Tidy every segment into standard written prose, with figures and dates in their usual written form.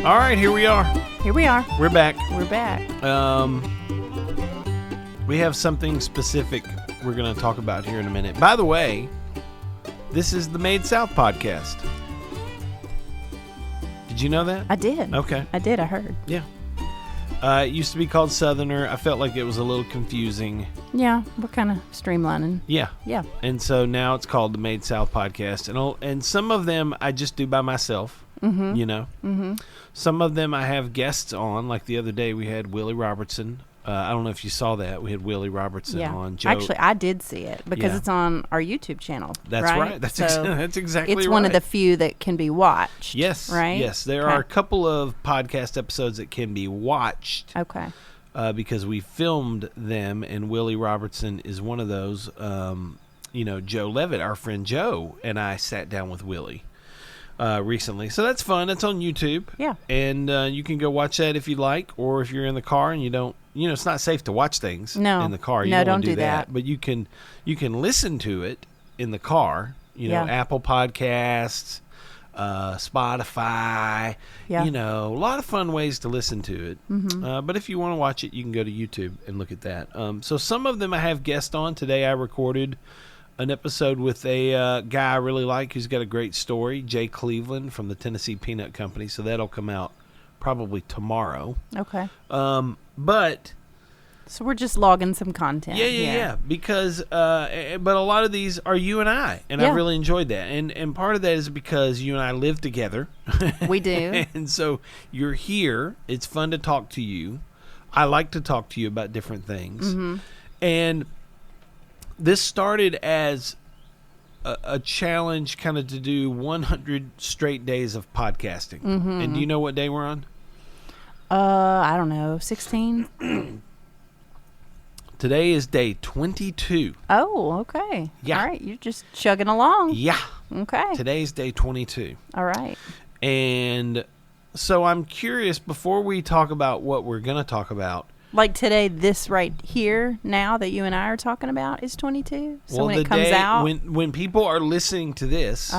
All right, here we are. Here we are. We're back. We're back. We have something specific we're going to talk about here in a minute. By the way, this is the Made South podcast. Did you know that? I did. Okay. I did. I heard. Yeah. It used to be called Southerner. I felt like it was a little confusing. Yeah, we're kind of streamlining. Yeah. Yeah. And so now it's called the Made South podcast. And some of them I just do by myself. Mm-hmm. You know, some of them I have guests on. Like the other day, we had Willie Robertson. I don't know if you saw that. We had Willie Robertson on. Joe. Actually, I did see it because it's on our YouTube channel. That's right. That's exactly right. It's one of the few that can be watched. Yes. Right. Yes. There are a couple of podcast episodes that can be watched. Okay. Because we filmed them, and Willie Robertson is one of those. Joe Levitt, our friend Joe, and I sat down with Willie recently. So that's fun. That's on YouTube. Yeah. And you can go watch that if you like, or if you're in the car and you don't, it's not safe to watch things in the car. You don't do that. But you can listen to it in the car, Apple Podcasts, Spotify, a lot of fun ways to listen to it. Mm-hmm. But if you want to watch it, you can go to YouTube and look at that. So some of them I have guests on. Today I recorded an episode with a guy I really like who's got a great story, Jay Cleveland from the Tennessee Peanut Company. So that'll come out probably tomorrow. Okay. But so we're just logging some content. Yeah. Because but a lot of these are you and I, and I really enjoyed that. And part of that is because you and I live together. We do. And so you're here. It's fun to talk to you. I like to talk to you about different things. Mm-hmm. And this started as a challenge kind of to do 100 straight days of podcasting. Mm-hmm. And do you know what day we're on? I don't know, 16? Today is day 22. Oh, okay. Yeah. All right, you're just chugging along. Yeah. Okay. Today's day 22. All right. And so I'm curious, before we talk about what we're going to talk about, like today, this right here now that you and I are talking about is 22. So when it comes out, when people are listening to this,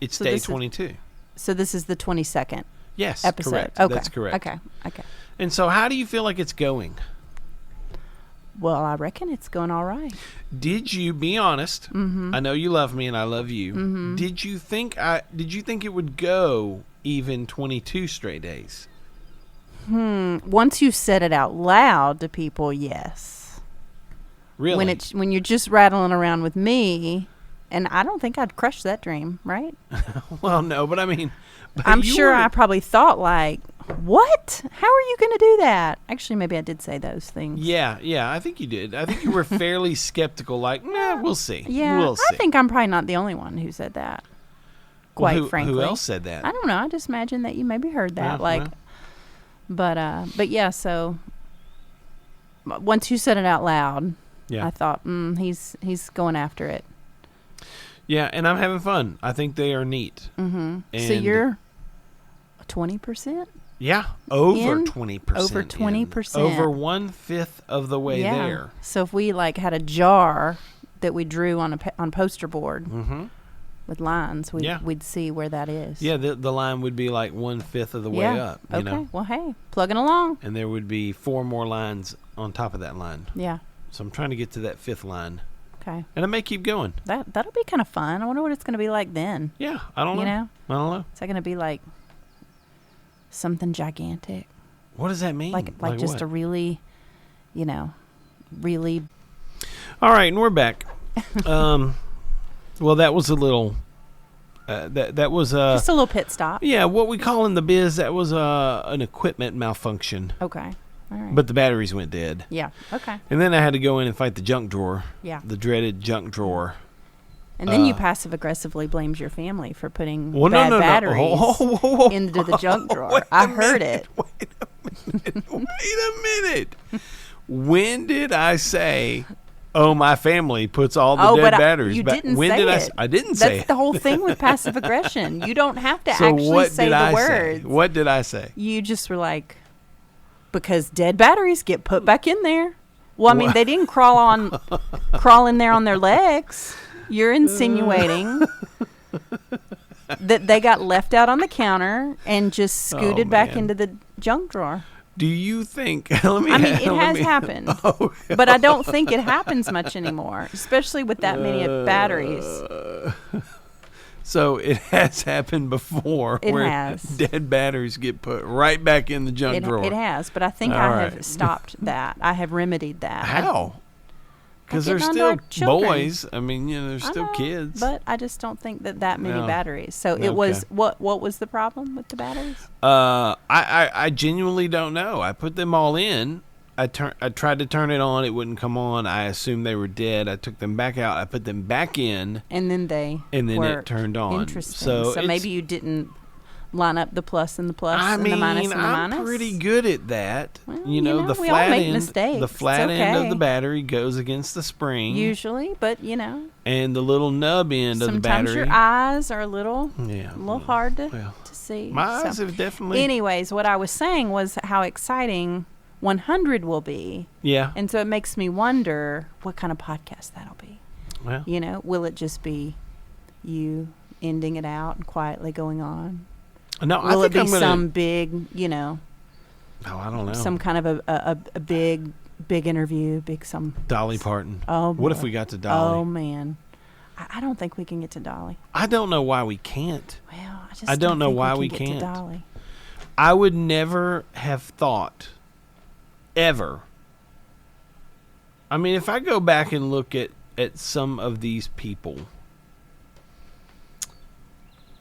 it's day 22. So this is the 22nd. Yes, episode. Correct. Okay. That's correct. Okay. And so, how do you feel like it's going? Well, I reckon it's going all right. Did you be honest? Mm-hmm. I know you love me, and I love you. Mm-hmm. Did you think it would go even 22 straight days? Once you said it out loud to people, yes. Really? When you're just rattling around with me, and I don't think I'd crush that dream, right? Well, no, but I mean, I'm sure I probably thought like, what? How are you going to do that? Actually, maybe I did say those things. Yeah, I think you did. I think you were fairly skeptical, like, we'll see. Yeah, we'll see. I think I'm probably not the only one who said that. Quite frankly. Who else said that? I don't know. I just imagine that you maybe heard that. But yeah, so once you said it out loud, I thought, he's going after it. Yeah, and I'm having fun. I think they are neat. Mm-hmm. So you're 20%? Yeah, over 20%. Over 20%. Over 1/5 of the way there. So if we had a jar that we drew on poster board with lines, we'd see where that is. Yeah, the line would be like 1/5 of the way up. You know? Well, hey, plugging along. And there would be 4 more lines on top of that line. Yeah. So I'm trying to get to that 5th line. Okay. And I may keep going. That'll be kind of fun. I wonder what it's going to be like then. Yeah, I don't know. I don't know. Is that going to be like something gigantic? What does that mean? Like just what? A really, really. All right, and we're back. Well, that was a little. That was just a little pit stop. Yeah, what we call in the biz, that was an equipment malfunction. Okay. All right. But the batteries went dead. Yeah. Okay. And then I had to go in and fight the junk drawer. Yeah. The dreaded junk drawer. And then you passive aggressminute blames your family for putting bad batteries into the junk drawer. I heard it. Wait a minute. When did I say, my family puts all the dead batteries back? You didn't say it. I didn't say it. That's the whole thing with passive aggression. You don't have to actually say the words. What did I say? You just were like, because dead batteries get put back in there. Well, I mean, they didn't crawl in there on their legs. You're insinuating that they got left out on the counter and just scooted back into the junk drawer. Do you think? It has happened, but I don't think it happens much anymore, especially with that many batteries. So it has happened before. It where has. Dead batteries get put right back in the junk drawer. It has, but I think I have stopped that. I have remedied that. How? Because they're still boys. I mean, they're still kids. But I just don't think that many batteries. So it was what was the problem with the batteries? I genuinely don't know. I put them all in. I tried to turn it on. It wouldn't come on. I assumed they were dead. I took them back out. I put them back in. And then it turned on. Interesting. So maybe you didn't line up the plus and the plus and the minus and the minus. I'm pretty good at that. Well, the we flat all make end, mistakes. the flat end of the battery goes against the spring usually, but and the little nub end of the battery. Sometimes your eyes are a little hard to see. My eyes have definitely. Anyways, what I was saying was how exciting 100 will be. Yeah. And so it makes me wonder what kind of podcast that'll be. Well, will it just be you ending it out and quietly going on? No, will I it think be some big, No, I don't know. Some kind of a big interview, Dolly Parton. Oh, boy. What if we got to Dolly? Oh man, I don't think we can get to Dolly. I don't know why we can't. Well, I don't know why we can't. can't. Get to Dolly. I would never have thought, ever. I mean, if I go back and look at some of these people,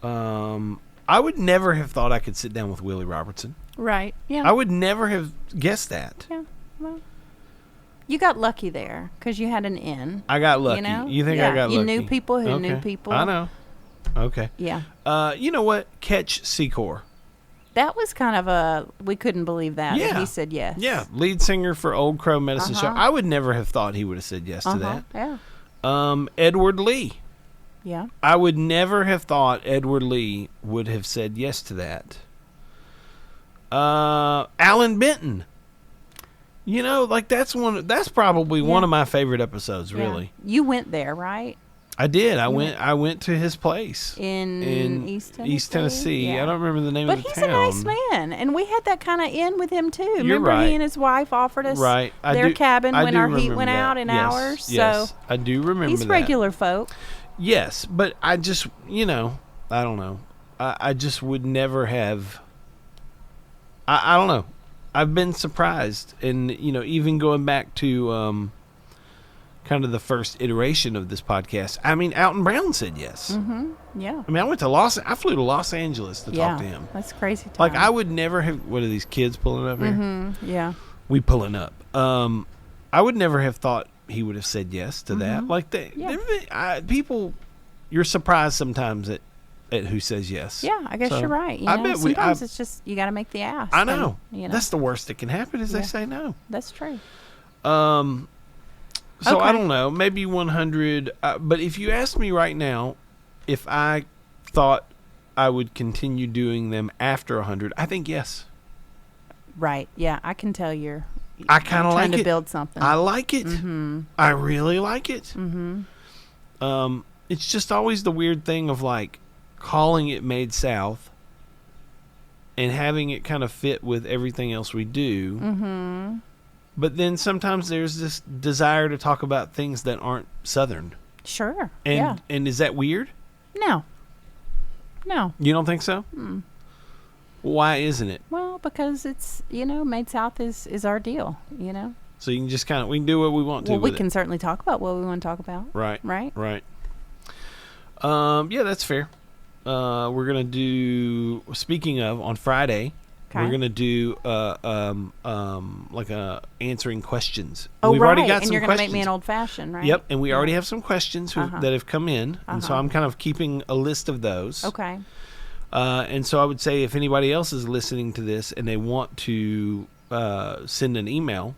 I would never have thought I could sit down with Willie Robertson. Right. Yeah. I would never have guessed that. Yeah. Well, you got lucky there because you had an in. I got lucky. You think I got lucky? You knew people who knew people. I know. Okay. Yeah. You know what? Ketch Secor. That was kind of we couldn't believe that. Yeah. He said yes. Yeah. Lead singer for Old Crow Medicine Show. I would never have thought he would have said yes to that. Yeah. Edward Lee. Yeah. I would never have thought Edward Lee would have said yes to that. Alan Benton. That's probably one of my favorite episodes, really. You went there, right? I did. I went to his place in East Tennessee. Yeah. I don't remember the name of the town. But he's a nice man, and we had that kind of in with him too. You're Remember, right. He and his wife offered us their cabin when our heat went out in ours. Yes, so I do remember he's that. regular folk. Yes, but I just, I don't know. I just would never have. I don't know. I've been surprised, and even going back to kind of the first iteration of this podcast. I mean, Alton Brown said yes. Mm-hmm. Yeah. I mean, I flew to Los Angeles to talk to him. That's crazy. Like, I would never have. What are these kids pulling up here? Mm-hmm. Yeah. We pulling up. I would never have thought he would have said yes to that. Like people, you're surprised sometimes at who says yes. Yeah, I guess you're right. Sometimes it's just you got to make the ask. I know. That's the worst that can happen is they say no. That's true. So I don't know, maybe 100. But if you ask me right now, if I thought I would continue doing them after 100, I think yes. Right. Yeah, I can tell I kind of like trying to build something. I like it. Mm-hmm. I really like it. Mm-hmm. It's just always the weird thing of like calling it Made South and having it kind of fit with everything else we do. Mm-hmm. But then sometimes there's this desire to talk about things that aren't Southern. Sure. And is that weird? No. You don't think so? Mm. Why isn't it? Well, because it's, Made South is our deal, So you can just we can do what we want to. Well, we can certainly talk about what we want to talk about. Right. Right. Yeah, that's fair. We're going to do, speaking of, on Friday, we're going to do like answering questions. Oh, We've already got some questions. And you're going to make me an old-fashioned, right? Yep, and we already have some questions that have come in, and so I'm kind of keeping a list of those. Okay. And so I would say if anybody else is listening to this and they want to send an email,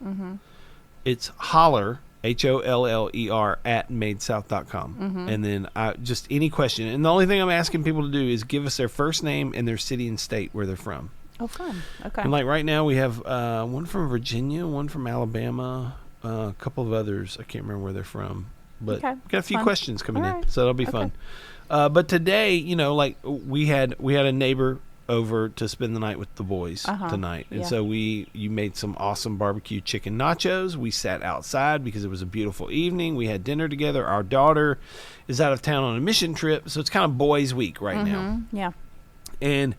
it's holler, HOLLER, at madesouth.com. And then just any question. And the only thing I'm asking people to do is give us their first name and their city and state where they're from. Oh, fun. Okay. And like right now we have one from Virginia, one from Alabama, a couple of others. I can't remember where they're from. But got a few questions coming in, so that'll be fun. But today, like we had a neighbor over to spend the night with the boys tonight, and so you made some awesome barbecue chicken nachos. We sat outside because it was a beautiful evening. We had dinner together. Our daughter is out of town on a mission trip, so it's kind of boys' week right now. Yeah, and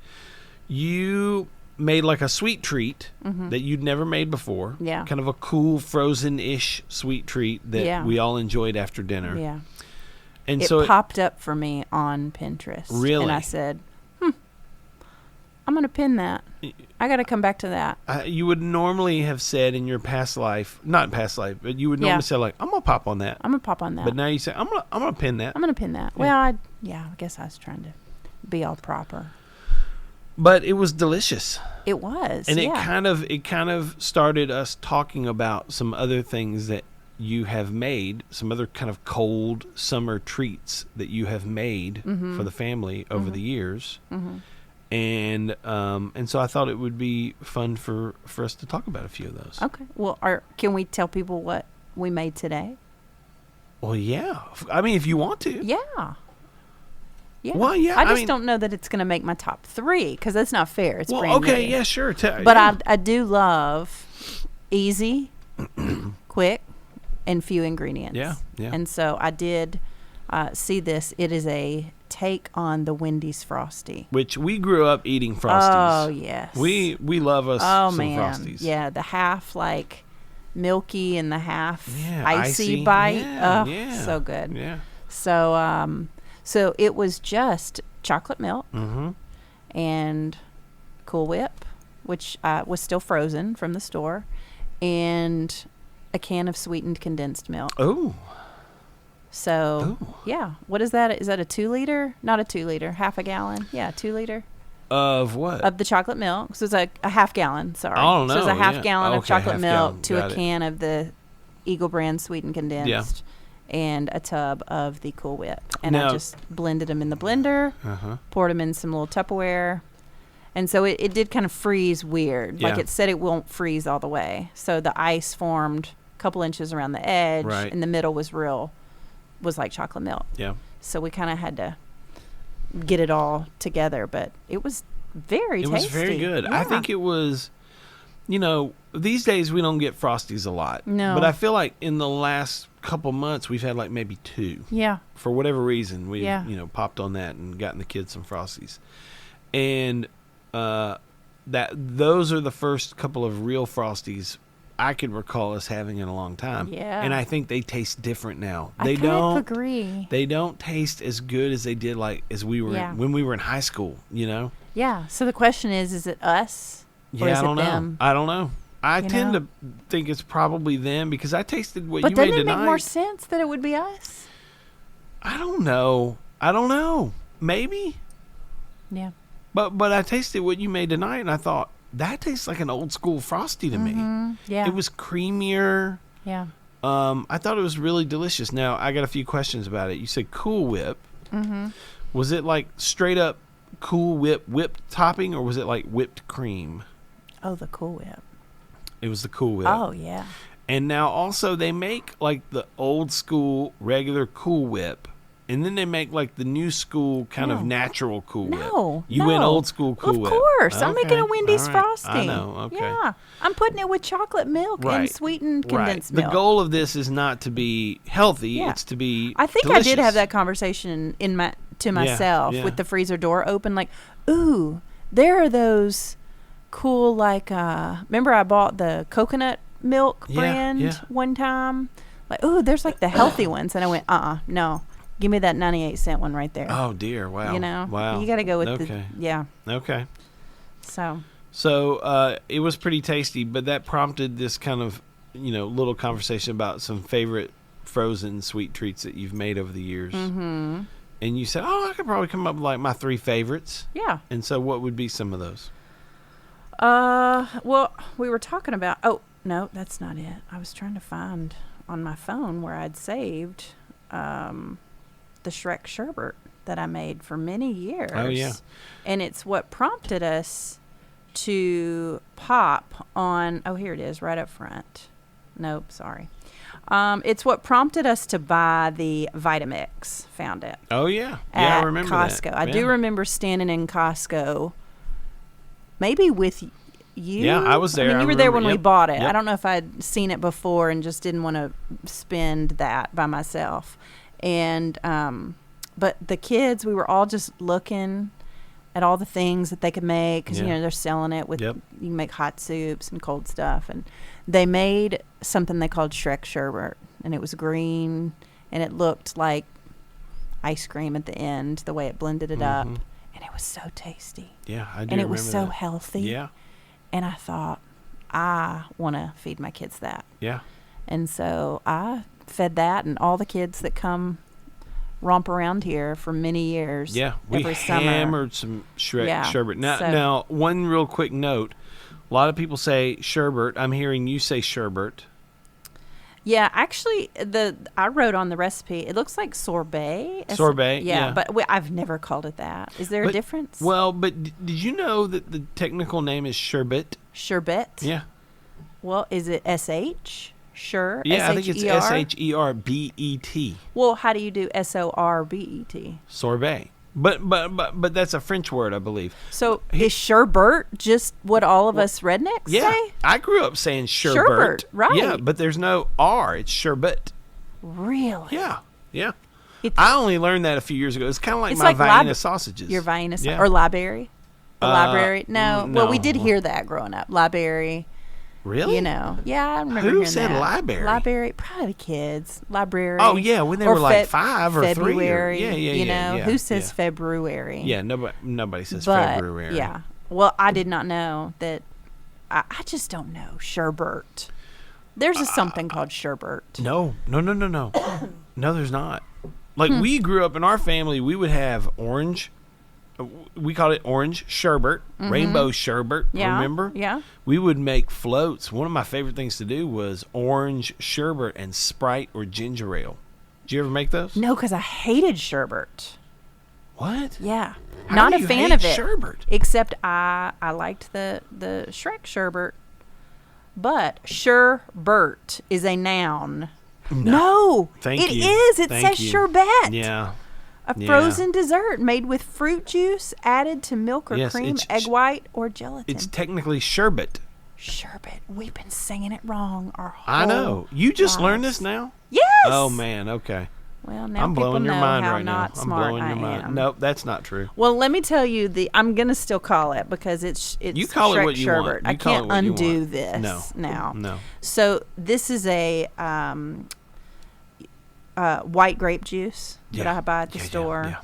you made like a sweet treat that you'd never made before. Yeah, kind of a cool frozen-ish sweet treat that we all enjoyed after dinner. Yeah, and it so popped up for me on Pinterest. Really, and I said, I'm going to pin that. I got to come back to that. You would normally have said in your past life, not past life, but you would normally say like, I'm going to pop on that. I'm going to pop on that. But now you say, I'm going to pin that. I'm going to pin that. Yeah. Well, I guess I was trying to be all proper. But it was delicious. It was. And it kind of started us talking about some other things that you have made, some other kind of cold summer treats that you have made for the family over the years. And so I thought it would be fun for us to talk about a few of those. Okay. Well, can we tell people what we made today? Well, yeah. I mean, if you want to. Yeah. Yeah. Well, yeah. I just don't know that it's going to make my top 3 because that's not fair. It's brand new. Okay. Yeah, sure. But I do love easy, quick, and few ingredients. Yeah. Yeah. And so I did see this. It is a take on the Wendy's Frosty, which we grew up eating Frosties. Oh yes, we love us some Frosties. Yeah, the half like milky and the half icy bite. So good. Yeah. So it was just chocolate milk and Cool Whip, which was still frozen from the store, and a can of sweetened condensed milk. Oh. So, yeah. What is that? Is that a 2 liter? Not a 2 liter. Half a gallon. Yeah, 2 liter. Of what? Of the chocolate milk. So it's a half gallon. Sorry. Oh, no. So it's a half gallon of chocolate milk to a can of the Eagle brand sweetened condensed and a tub of the Cool Whip. And I just blended them in the blender, poured them in some little Tupperware. And so it did kind of freeze weird. Like it said it won't freeze all the way. So the ice formed a couple inches around the edge. Right. And the middle was like chocolate milk. Yeah. So we kind of had to get it all together, but it was very tasty. It was very good. Yeah. I think it was, these days we don't get Frosties a lot. No. But I feel like in the last couple months we've had like maybe 2. Yeah. For whatever reason, we popped on that and gotten the kids some Frosties. And those are the first couple of real Frosties I could recall us having in a long time. Yeah. And I think they taste different now. I kind of agree. They don't taste as good as they did as we were when we were in high school, Yeah. So the question is it us or is it them? I don't know. I tend to think it's probably them because I tasted what you made tonight. But doesn't it make more sense that it would be us? I don't know. Maybe. Yeah. But I tasted what you made tonight and I thought, that tastes like an old school Frosty to me. Yeah. It was creamier. Yeah. I thought it was really delicious. Now, I got a few questions about it. You said Cool Whip. Was it like straight up Cool Whip whipped topping or was it like whipped cream? Oh, the Cool Whip. It was the Cool Whip. Oh, yeah. And now also they make like the old school regular Cool Whip. And then they make like the new school kind of natural Cool Whip. You went old school Cool Whip. Of course. I'm making a Wendy's Frosty. I know. Okay. Yeah. I'm putting it with chocolate milk and sweetened condensed milk. The goal of this is not to be healthy. Yeah. It's to be I think delicious. I did have that conversation to myself with the freezer door open. Like, ooh, there are those cool, like, remember I bought the coconut milk brand one time? Like, ooh, there's like the healthy ones. And I went, no. Give me that 98-cent one right there. Oh, dear. Wow. Wow. You got to go with the. Okay. So it was pretty tasty, but that prompted this kind of, little conversation about some favorite frozen sweet treats that you've made over the years. Mm-hmm. And you said, I could probably come up with like my 3 favorites. Yeah. And so what would be some of those? Well, we were talking about, no, that's not it. I was trying to find on my phone where I'd saved, the Shrek sherbet that I made for many years. Oh, yeah. And it's what prompted us to pop on, here it is, right up front. Nope, sorry. It's what prompted us to buy the Vitamix. Found it. Oh, yeah. Yeah, I remember Costco. that. I do remember standing in Costco, maybe with you. Yeah, I was there. I mean, you were there when we bought it. Yep. I don't know if I'd seen it before and just didn't want to spend that by myself. And but the kids, we were all just looking at all the things that they could make because, they're selling it with, you can make hot soups and cold stuff. And they made something they called Shrek sherbet, and it was green, and it looked like ice cream at the end, the way it blended it up. And it was so tasty. Yeah, I do. And it was so that. healthy. Yeah. And I thought, I want to feed my kids that. Yeah. And so I fed that, and all the kids that come romp around here for many years. Yeah, we hammered some Shrek sherbet. Now, one real quick note. A lot of people say sherbet. I'm hearing you say sherbet. Yeah, actually, I wrote on the recipe, it looks like sorbet. Sorbet, yeah. But I've never called it that. Is there a difference? Well, but did you know that the technical name is sherbet? Sherbet? Yeah. Well, is it S-H? Sure. Yeah, I think it's S-H-E-R-B-E-T. Well, how do you do S-O-R-B-E-T? Sorbet. But that's a French word, I believe. So is sherbet just what all of us rednecks say? I grew up saying sherbet. Sherbet, right. Yeah, but there's no R. It's sherbet. Really? Yeah. I only learned that a few years ago. It's kind of like my like Vienna sausages. Your Vienna or library? The library? No. Well, we did hear that growing up. Library. Really? Yeah, I remember Who hearing said that. library? Library, probably the kids. Library. Oh, yeah, when they were like 5 or February, 3. Yeah. Who says February? Yeah, nobody says February. Yeah. Well, I did not know that. I just don't know. Sherbet. There's something called sherbet. No. No, there's not. Like, we grew up in our family, we would have orange. We called it orange sherbet, rainbow sherbet, remember? Yeah. We would make floats. One of my favorite things to do was orange sherbet and Sprite or ginger ale. Did you ever make those? No, because I hated sherbet. What? Yeah. How Not do a you fan hate of it. sherbet? Except I liked the Shrek sherbet. But sherbet is a noun. No. Thank you. It is. It Thank says you. sherbet. Yeah. A frozen dessert made with fruit juice added to milk or cream, egg white, or gelatin. It's technically sherbet. Sherbet. We've been singing it wrong our whole I know. You just lives. learned this now? Yes. Oh, man. Okay. Well, now I'm people blowing your know mind how right now. not I'm smart blowing your I mind. am. Nope, that's not true. Well, let me tell you, I'm going to still call it because it's you call Shrek it what you sherbet. want. You I call can't it what you undo want. this now. No. So this is a white grape juice that I buy at the store. Yeah.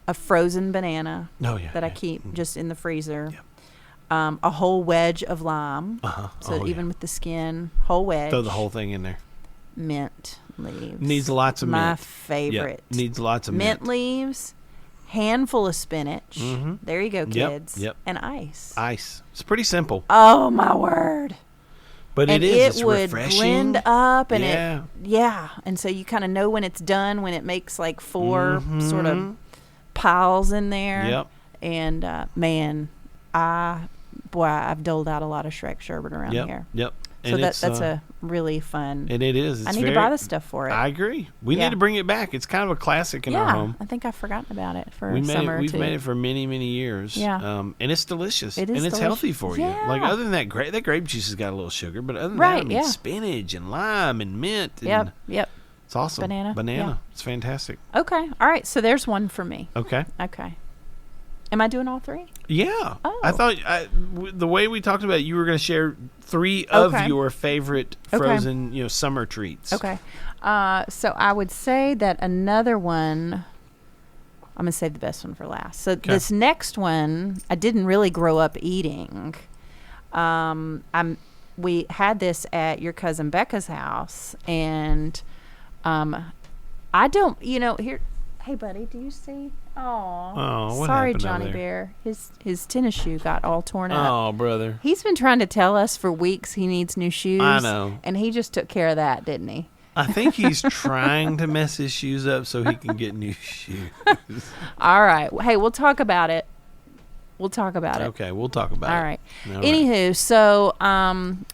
A frozen banana that I keep just in the freezer. Yeah. A whole wedge of lime. So even with the skin, whole wedge. Throw the whole thing in there. Mint leaves. Needs lots of mint. My favorite. Yep. Needs lots of mint. Mint leaves, handful of spinach. There you go, kids. Yep. And ice. Ice. It's pretty simple. Oh, my word. But and it's would refreshing. Blend up and and so you kind of know when it's done when it makes like 4 sort of piles in there. Yep. And man, I've doled out a lot of Shrek sherbet around here. Yep. So that's a really fun. And it is. I need to buy the stuff for it. I agree. We need to bring it back. It's kind of a classic in our home. I think I've forgotten about it for a summer or two. We've made it for many, many years. Yeah. And it's delicious. It is and it's healthy for you. Yeah. Like other than that grape juice has got a little sugar, but other than that, I mean, spinach and lime and mint. And Yep. It's awesome. Banana. Yeah. It's fantastic. Okay. All right. So there's one for me. Okay. Am I doing all 3? Yeah. Oh. I thought the way we talked about it, you were going to share 3 of your favorite frozen, summer treats. Okay. So I would say that another one, I'm going to save the best one for last. So this next one, I didn't really grow up eating. We had this at your cousin Becca's house, and I don't, here. Hey, buddy, do you see? Oh, what sorry, happened Johnny over there? Bear. His tennis shoe got all torn up. Oh, brother. He's been trying to tell us for weeks he needs new shoes. I know. And he just took care of that, didn't he? I think he's trying to mess his shoes up so he can get new shoes. All right. Hey, we'll talk about it We'll talk about it. Okay, we'll talk about it. All right. All Anywho, right. so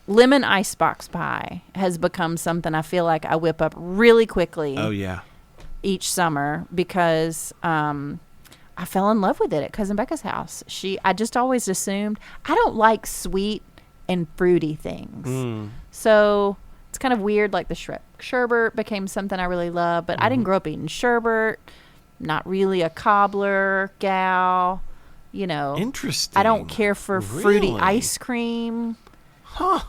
lemon icebox pie has become something I feel like I whip up really quickly. Oh, yeah. Each summer because I fell in love with it at Cousin Becca's house. I just always assumed I don't like sweet and fruity things. So it's kind of weird, like the sherbet became something I really love, but I didn't grow up eating sherbet. Not really a cobbler gal, Interesting. I don't care for fruity ice cream. Huh.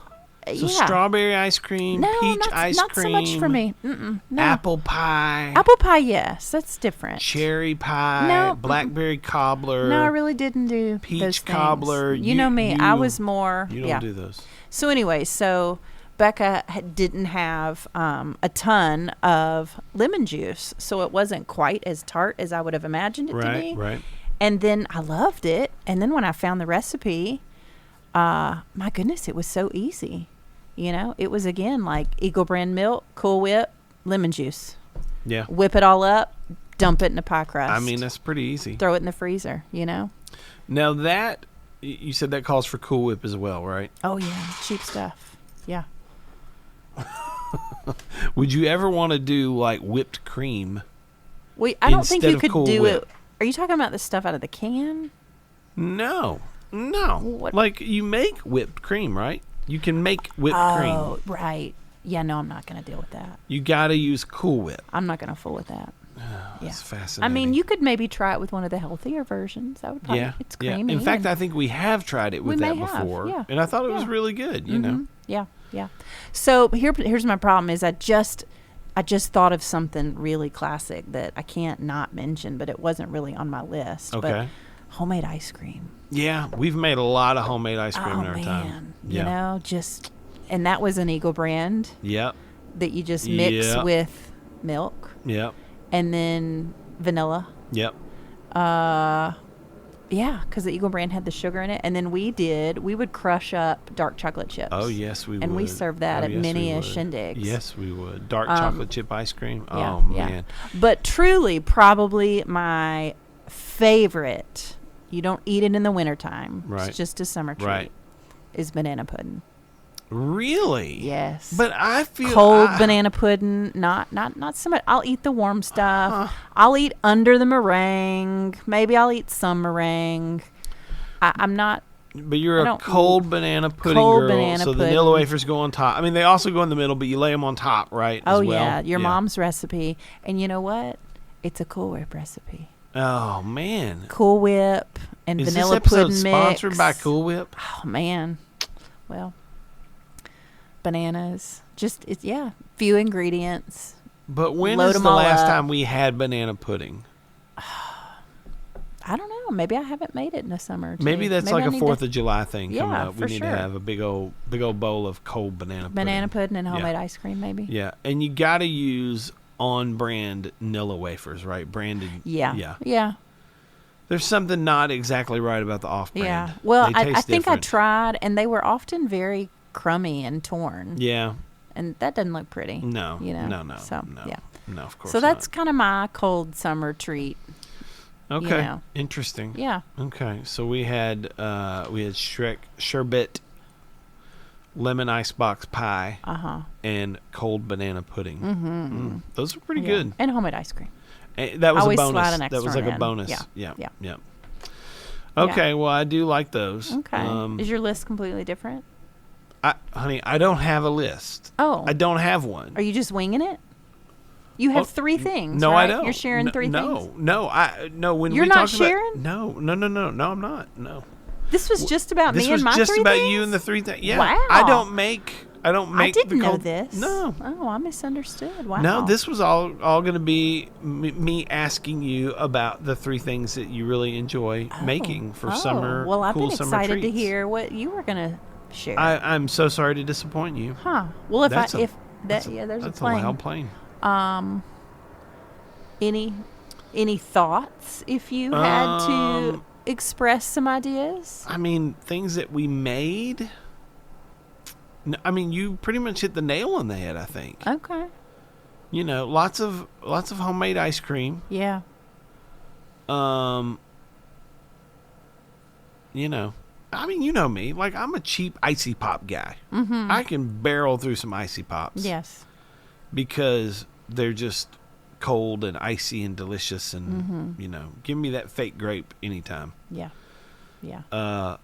So strawberry ice cream, peach ice not cream. Not so much for me. No. Apple pie. Apple pie, yes. That's different. Cherry pie. No. Blackberry cobbler. No, I really didn't do peach those cobbler. You know me. I was more. You don't do those. So anyway, Becca didn't have a ton of lemon juice, so it wasn't quite as tart as I would have imagined it to be. Right. And then I loved it. And then when I found the recipe, my goodness, it was so easy. It was, again, like Eagle brand milk, Cool Whip, lemon juice. Yeah. Whip it all up, dump it in a pie crust. I mean, that's pretty easy. Throw it in the freezer, Now that, you said that calls for Cool Whip as well, right? Oh, yeah. Cheap stuff. Yeah. Would you ever want to do, like, whipped cream? I don't think you could Cool do Whip? it. Are you talking about the stuff out of the can? No. What? Like, you make whipped cream, right? You can make whipped cream. Oh, right. Yeah, no, I'm not going to deal with that. You got to use Cool Whip. I'm not going to fool with that. That's fascinating. I mean, you could maybe try it with one of the healthier versions. That would probably, it's creamy. In fact, I think we have tried it with that before. Yeah. And I thought it was really good, you know. Yeah. So here's my problem is I just thought of something really classic that I can't not mention, but it wasn't really on my list. Okay. But homemade ice cream. Yeah, we've made a lot of homemade ice cream in our time. Yeah. And that was an Eagle brand. Yep. That you just mix with milk. Yep. And then vanilla. Yep. Yeah, because the Eagle brand had the sugar in it. And then we would crush up dark chocolate chips. Oh, yes, we would. And we served that at many shindigs. Yes, we would. Dark chocolate chip ice cream. Yeah, oh, man. But truly, probably my favorite, you don't eat it in the wintertime. Right. It's just a summer treat. Right. Is banana pudding. Really? Yes. But I feel cold banana pudding, not so much. I'll eat the warm stuff. I'll eat under the meringue. Maybe I'll eat some meringue. I'm not. But you're a cold banana pudding girl, so the vanilla wafers go on top. I mean, they also go in the middle, but you lay them on top, right? Oh, yeah. Your mom's recipe. And you know what? It's a Cool Whip recipe. Oh, man. Cool Whip and vanilla pudding mix. Is this episode sponsored by Cool Whip? Oh, man. Well, bananas. Few ingredients. But when is the last time we had banana pudding? I don't know. Maybe I haven't made it in the summer. Maybe that's like a 4th of July thing coming up. We need to have a big old bowl of cold banana pudding and homemade ice cream, maybe. Yeah, and you got to use on-brand Nilla wafers, right? Branded. Yeah. There's something not exactly right about the off-brand. Yeah. Well, I think different. I tried, and they were often very crummy and torn. Yeah. And that doesn't look pretty. No. No. So, yeah. No, of course So that's kind of my cold summer treat. Okay. Interesting. Yeah. Okay. So we had sherbet, lemon icebox pie, and cold banana pudding. Mm-hmm. Those are pretty good. And homemade ice cream. And that was always a bonus. Slide an extra that was like in. a bonus. Yeah. Okay. Well, I do like those. Okay. Is your list completely different? Honey, I don't have a list. Oh. I don't have one. Are you just winging it? You have 3 things. No, right? I don't. You're sharing 3 things. No. When you're we not talked sharing? About, no, I'm not. No. This was just about me and my 3 things. This was just about you and the 3 things. Yeah. Wow. I don't make. I didn't know this. No. Oh, I misunderstood. Wow. No, this was all going to be me asking you about the 3 things that you really enjoy making for summer. Well, I've cool been summer excited treats. to hear what you were going to share. I'm so sorry to disappoint you. Huh. Well, there's a that's plane. a loud plane. Any thoughts if you had to express some ideas? I mean, things that we made. I mean, you pretty much hit the nail on the head, I think. Okay. You know, lots of homemade ice cream. Yeah. you know, I mean, you know me. Like, I'm a cheap Icy Pop guy. Mm-hmm. I can barrel through some Icy Pops. Yes. Because they're just cold and icy and delicious. And, you know, give me that fake grape anytime. Yeah. Yeah. No.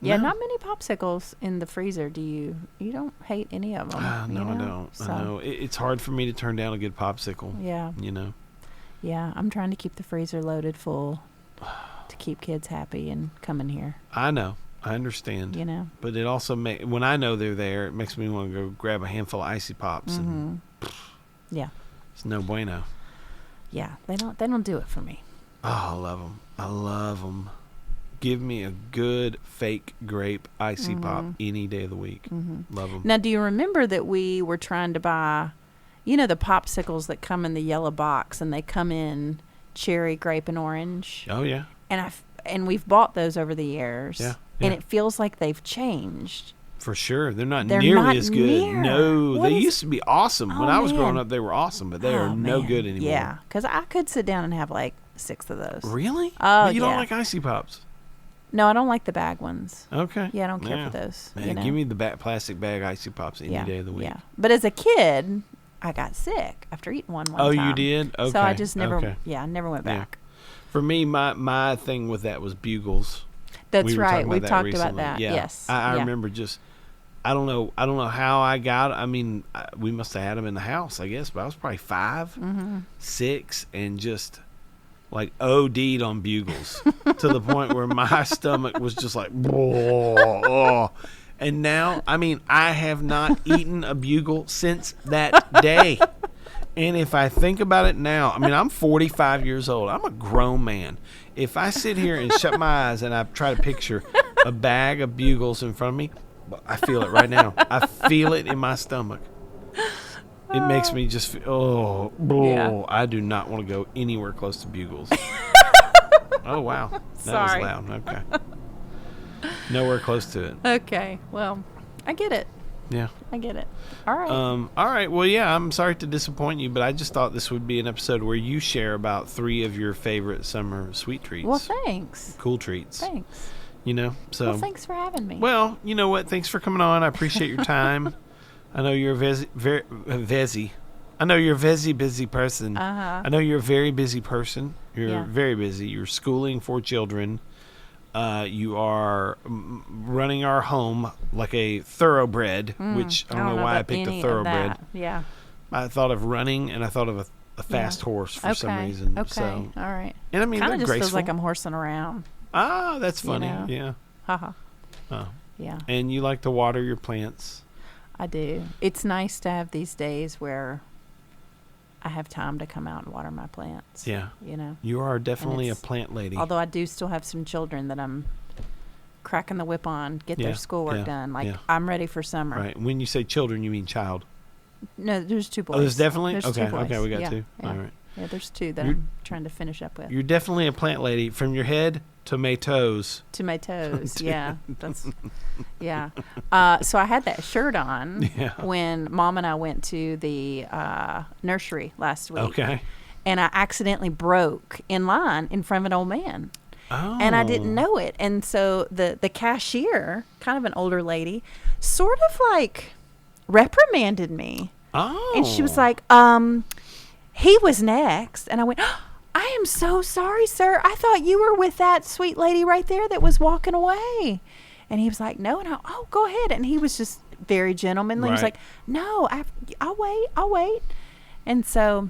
Not many popsicles in the freezer. You don't hate any of them? No, I don't. So. I know. It's hard for me to turn down a good popsicle. Yeah. You know? Yeah, I'm trying to keep the freezer loaded full to keep kids happy and coming here. I know. I understand. You know? But it also when I know they're there, it makes me want to go grab a handful of Icy Pops. And yeah. It's no bueno. Yeah, they don't do it for me. Oh, I love them. I love them. Give me a good fake grape Icy Pop any day of the week. Love them. Now, do you remember that we were trying to buy, you know, the popsicles that come in the yellow box and they come in cherry, grape, and orange? Oh, yeah. And we've bought those over the years. Yeah. And it feels like they've changed. For sure. They're not nearly as good. No, they used to be awesome. When I was growing up, they were awesome, but they are no good anymore. Yeah, because I could sit down and have like 6 of those. Really? Oh, but you don't like Icy Pops? No, I don't like the bag ones. Okay. Yeah, I don't care for those. Man, give me the plastic bag Icy Pops any day of the week. Yeah, but as a kid, I got sick after eating one time. Oh, you did? Okay. So I just never, I never went back. For me, my thing with that was Bugles. That's right. We've talked about that. Yeah. Yes. I remember just, I don't know how I got, I mean, we must have had them in the house, I guess, but I was probably 5, 6, and just like OD'd on Bugles to the point where my stomach was just like, oh. And now, I mean, I have not eaten a Bugle since that day. And if I think about it now, I mean, I'm 45 years old. I'm a grown man. If I sit here and shut my eyes and I try to picture a bag of Bugles in front of me, I feel it right now. I feel it in my stomach. It makes me just feel, I do not want to go anywhere close to Bugles. Oh, wow. That was loud. Okay. Nowhere close to it. Okay. Well, I get it. Yeah. I get it. All right. All right. Well, yeah, I'm sorry to disappoint you, but I just thought this would be an episode where you share about 3 of your favorite summer sweet treats. Well, thanks. Cool treats. Thanks. You know, so. Well, thanks for having me. Well, you know what? Thanks for coming on. I appreciate your time. I know you're a I know you're a very busy person. I know you're a very busy person. You're very busy. You're schooling 4 children. You are running our home like a thoroughbred, which I don't know why I picked a thoroughbred. Yeah. I thought of running, and I thought of a fast horse for some reason. Okay. So. All right. And I mean, kind of they're just graceful. feels like I'm horsing around. Ah, that's funny. You know? Yeah. Haha. Oh. Yeah. And you like to water your plants. I do. It's nice to have these days where I have time to come out and water my plants. Yeah. You know. You are definitely a plant lady. Although I do still have some children that I'm cracking the whip on, get their schoolwork done. Like, I'm ready for summer. Right. When you say children, you mean child? No, there's 2 boys. Oh, there's definitely? There's okay. 2 boys. Okay, we got yeah, 2. Yeah. All right. Yeah, there's 2 that I'm trying to finish up with. You're definitely a plant lady from your head to my toes. To my toes, yeah. That's yeah. So I had that shirt on when Mom and I went to the nursery last week. Okay. And I accidentally broke in line in front of an old man. Oh. And I didn't know it. And so the cashier, kind of an older lady, sort of like reprimanded me. Oh. And she was like, he was next. And I went, I am so sorry, sir. I thought you were with that sweet lady right there that was walking away. And he was like, no. And go ahead. And he was just very gentlemanly. He was like, no, I'll wait. And so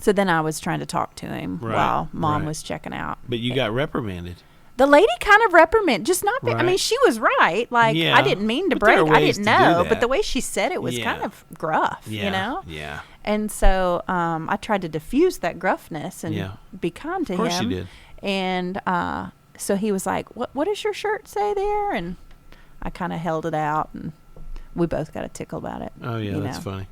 then I was trying to talk to him while Mom was checking out. But you got reprimanded. The lady kind of reprimanded, just not. I mean, she was right. Like, I didn't mean to break. I didn't know, but the way she said it was kind of gruff. Yeah. You know. Yeah. And so I tried to diffuse that gruffness and be kind to him. Of course you did. And so he was like, "What does your shirt say there?" And I kind of held it out, and we both got a tickle about it. Oh yeah, that's funny.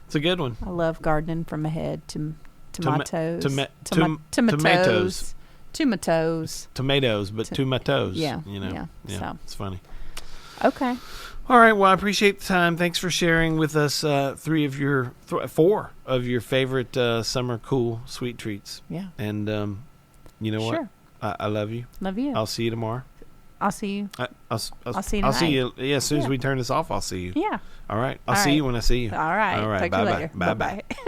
It's a good one. I love gardening from my head to my toes. To my tomatoes. To my toes. Tomatoes, but to my toes. Yeah. You know. Yeah. So. It's funny. Okay. All right. Well, I appreciate the time. Thanks for sharing with us 4 of your favorite summer cool sweet treats. Yeah. And you know what? I love you. Love you. I'll see you tomorrow. I'll see you. I'll see you tonight. I'll see you. Yeah, as soon as we turn this off, I'll see you. Yeah. All right. I'll see you when I see you. All right. All right. Talk to you later. Bye-bye. Bye-bye.